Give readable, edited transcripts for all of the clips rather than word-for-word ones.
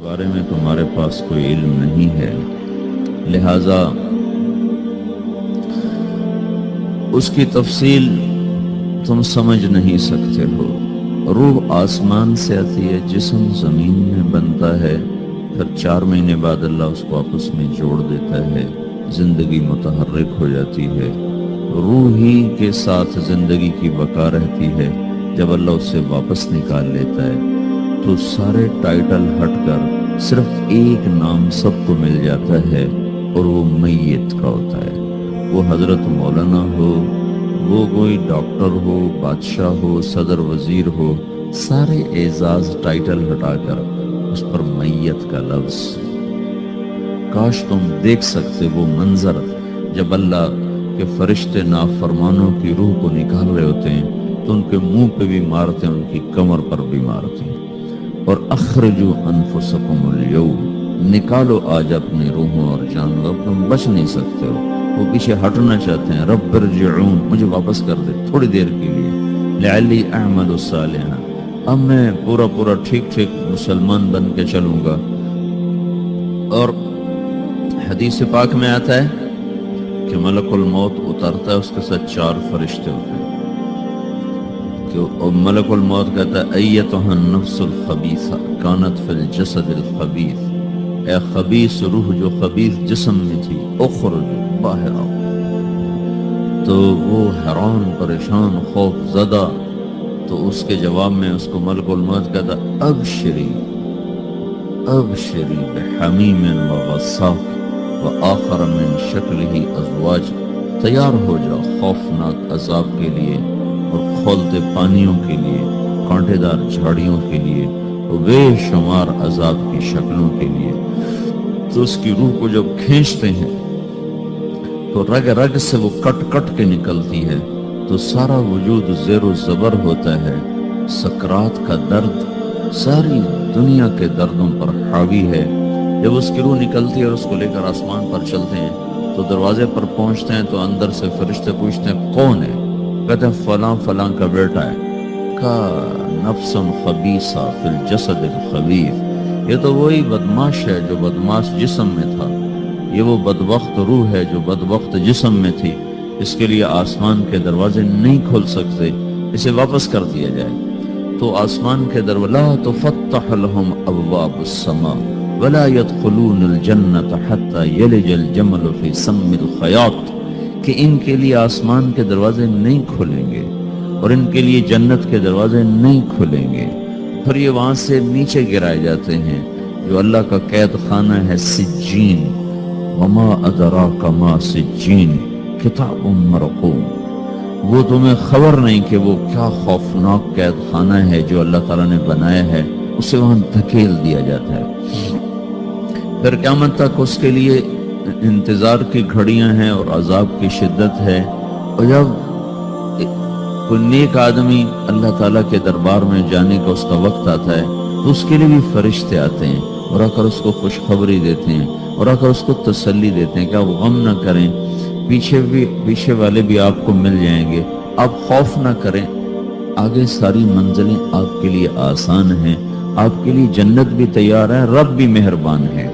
بارے میں تمہارے پاس کوئی علم نہیں ہے، لہذا اس کی تفصیل تم سمجھ نہیں سکتے ہو۔ روح آسمان سے آتی ہے، جسم زمین میں بنتا ہے، پھر 4 مہینے بعد اللہ اس کو آپس میں جوڑ دیتا ہے، زندگی متحرک ہو جاتی ہے، روح ہی کے ساتھ زندگی کی بقا رہتی ہے۔ جب اللہ اسے واپس نکال لیتا ہے تو سارے ٹائٹل ہٹ کر صرف ایک نام سب کو مل جاتا ہے، اور وہ میت کا ہوتا ہے۔ وہ حضرت مولانا ہو، وہ کوئی ڈاکٹر ہو، بادشاہ ہو، صدر وزیر ہو، سارے اعزاز ٹائٹل ہٹا کر اس پر میت کا لفظ۔ کاش تم دیکھ سکتے وہ منظر جب اللہ کے فرشتے نافرمانوں کی روح کو نکال رہے ہوتے ہیں تو ان کے منہ پہ بھی مارتے ہیں، ان کی کمر پر بھی مارتے ہیں۔ اور اخرجوا انفسکم اليوم، نکالو آج اپنی روحوں اور جانوں، اب تم بچ نہیں سکتے ہو۔ وہ پیچھے ہٹنا چاہتے ہیں، رب ارجعون، مجھے واپس کر دے تھوڑی دیر کے لیے، لعلی اعمل صالحا، اب میں پورا ٹھیک مسلمان بن کے چلوں گا۔ اور حدیث پاک میں آتا ہے کہ ملک الموت اترتا ہے، اس کے ساتھ 4 فرشتے ہوتے ہیں، کہ ملک الموت کہتا ہے ایتھا النفس الخبیثہ کانت فی الجسد الخبیث، اے خبیث روح جو خبیث جسم میں تھی، اخرج، باہر آؤ۔ تو وہ حیران، پریشان، خوف زدہ، تو اس کے جواب میں اس کو ملک الموت کہتا ابشری ابشری بحمیم وغساق وآخر من شکلہ ازواج، تیار ہو جاؤ خوفناک عذاب کے لیے اور کھولتے پانیوں کے لیے، کانٹے دار جھاڑیوں کے لیے، اور بے شمار عذاب کی شکلوں کے لیے۔ تو اس کی روح کو جب کھینچتے ہیں تو رگ رگ سے وہ کٹ کے نکلتی ہے، تو سارا وجود زیر و زبر ہوتا ہے، سکرات کا درد ساری دنیا کے دردوں پر حاوی ہے۔ جب اس کی روح نکلتی ہے اور اس کو لے کر آسمان پر چلتے ہیں تو دروازے پر پہنچتے ہیں تو اندر سے فرشتے پوچھتے ہیں کون ہے؟ کہتے ہیں فلاں فلاں کا بیٹا ہے۔ کا نفس خبیثہ فی الجسد الخبیث، یہ تو وہی بدماش ہے جو بدماش جسم میں تھا، یہ وہ بدبخت روح ہے جو بدبخت جسم میں تھی، اس کے لیے آسمان کے دروازے نہیں کھل سکتے، اسے واپس کر دیا جائے۔ تو آسمان کے دروازے لا تفتح لهم ابواب السماء ولا يدخلون الجنة حتى يلج الجمل في سم الخياط، کہ ان کے لیے آسمان کے دروازے نہیں کھلیں گے اور ان کے لیے جنت کے دروازے نہیں کھلیں گے، پھر یہ وہاں سے نیچے گرائے جاتے ہیں جو اللہ کا قید خانہ ہے سجین۔ وما ادراک ما سجین کتاب مرقوم، وہ تمہیں خبر نہیں کہ وہ کیا خوفناک قید خانہ ہے جو اللہ تعالیٰ نے بنایا ہے، اسے وہاں دھکیل دیا جاتا ہے۔ پھر قیامت تک اس کے لیے انتظار کی گھڑیاں ہیں اور عذاب کی شدت ہے۔ اور جب کوئی نیک آدمی اللہ تعالیٰ کے دربار میں جانے کا اس کا وقت آتا ہے تو اس کے لیے بھی فرشتے آتے ہیں اور آ کر اس کو خوشخبری دیتے ہیں اور آ کر اس کو تسلی دیتے ہیں کہ آپ غم نہ کریں، پیچھے والے بھی آپ کو مل جائیں گے، آپ خوف نہ کریں، آگے ساری منزلیں آپ کے لیے آسان ہیں، آپ کے لیے جنت بھی تیار ہے، رب بھی مہربان ہے۔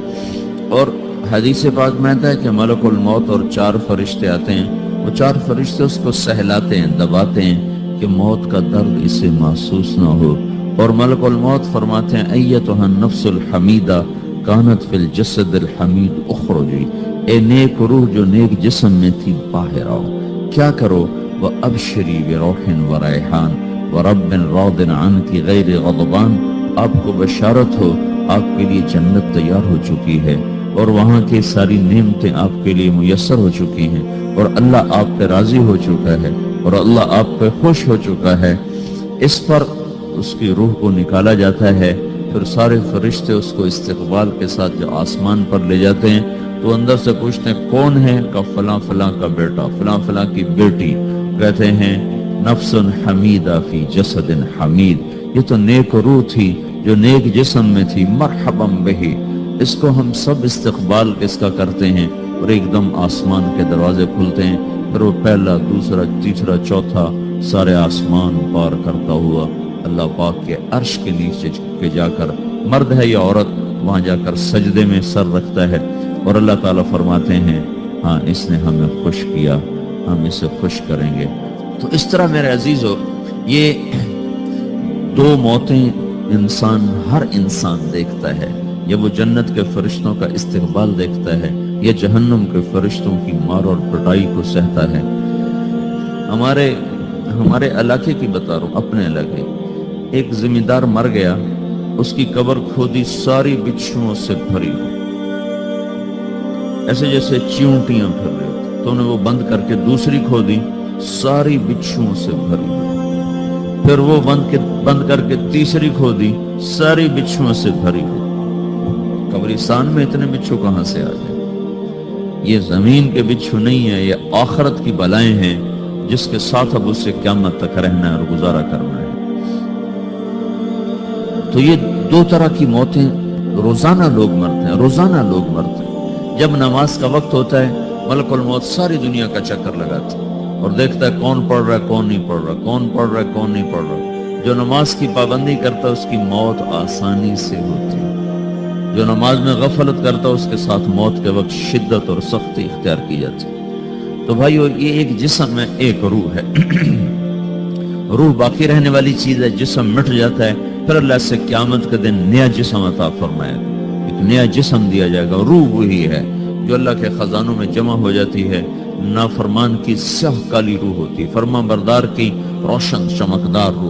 اور حدیث پاک میں آتا ہے کہ ملک الموت اور 4 فرشتے آتے ہیں، وہ 4 فرشتے اس کو سہلاتے ہیں، دباتے ہیں کہ موت کا درد اسے محسوس نہ ہو، اور ملک الموت فرماتے ہیں ایتھا النفس الحمیدہ کانت فی الجسد الحمید اخرجی، اے نیک روح جو نیک جسم میں تھی باہر آؤ۔ کیا کرو؟ وَأَبْشِرِي بِرَوْحٍ وَرَيْحَانٍ وَرَبٍّ رَاضٍ عَنْكِ غَيْرِ غَضْبَانٍ، آپ کو بشارت ہو، آپ کے لیے جنت تیار ہو چکی ہے اور وہاں کی ساری نعمتیں آپ کے لیے میسر ہو چکی ہیں، اور اللہ آپ پہ راضی ہو چکا ہے اور اللہ آپ پہ خوش ہو چکا ہے۔ اس پر اس کی روح کو نکالا جاتا ہے، پھر سارے فرشتے اس کو استقبال کے ساتھ جو آسمان پر لے جاتے ہیں تو اندر سے پوچھتے ہیں کون ہے؟ کہ فلاں فلاں کا بیٹا، فلاں فلاں کی بیٹی۔ کہتے ہیں نفس حمیدہ فی جسد حمید، یہ تو نیک روح تھی جو نیک جسم میں تھی، مرحبا بہی، اس کو ہم سب استقبال اس کا کرتے ہیں، اور ایک دم آسمان کے دروازے کھلتے ہیں، پھر وہ پہلا، دوسرا، تیسرا، چوتھا سارے آسمان پار کرتا ہوا اللہ پاک کے عرش کے نیچے کے جا کر، مرد ہے یا عورت، وہاں جا کر سجدے میں سر رکھتا ہے اور اللہ تعالیٰ فرماتے ہیں ہاں اس نے ہمیں خوش کیا، ہم اسے خوش کریں گے۔ تو اس طرح میرے عزیزو یہ دو موتیں ہر انسان دیکھتا ہے، یا وہ جنت کے فرشتوں کا استقبال دیکھتا ہے یا جہنم کے فرشتوں کی مار اور پٹائی کو سہتا ہے۔ ہمارے علاقے کی بتا رہا ہوں، اپنے علاقے، ایک زمیندار مر گیا، اس کی قبر کھودی ساری بچھوؤں سے بھری، ایسے جیسے چیونٹیاں پھر رہی ہوتی، تو انہیں وہ بند کر کے دوسری کھودی، ساری بچھوؤں سے بھری، پھر وہ بند کر کے تیسری کھودی، ساری بچھوؤں سے بھری ہو۔ قبرستان میں اتنے بچھو کہاں سے آ جائے؟ یہ زمین کے بچھو نہیں ہے، یہ آخرت کی بلائیں ہیں جس کے ساتھ اب اسے قیامت تک رہنا ہے اور گزارا کرنا ہے۔ تو یہ دو طرح کی موتیں روزانہ لوگ مرتے ہیں، روزانہ لوگ مرتے ہیں۔ جب نماز کا وقت ہوتا ہے ملک الموت ساری دنیا کا چکر لگاتا ہے اور دیکھتا ہے کون پڑھ رہا ہے کون نہیں پڑھ رہا، کون پڑھ رہا ہے کون نہیں پڑھ رہا۔ جو نماز کی پابندی کرتا ہے اس کی موت آسانی سے ہوتی ہے، جو نماز میں غفلت کرتا ہے اس کے ساتھ موت کے وقت شدت اور سختی اختیار کی جاتی ہے۔ تو بھائیو یہ ایک جسم ہے، ایک روح ہے۔ روح باقی رہنے والی چیز ہے، جسم مٹ جاتا ہے، پھر اللہ سے قیامت کے دن نیا جسم عطا فرمائے گا، ایک نیا جسم دیا جائے گا۔ روح وہی ہے جو اللہ کے خزانوں میں جمع ہو جاتی ہے، نافرمان کی سیاہ کالی روح ہوتی ہے، فرما بردار کی روشن چمکدار روح۔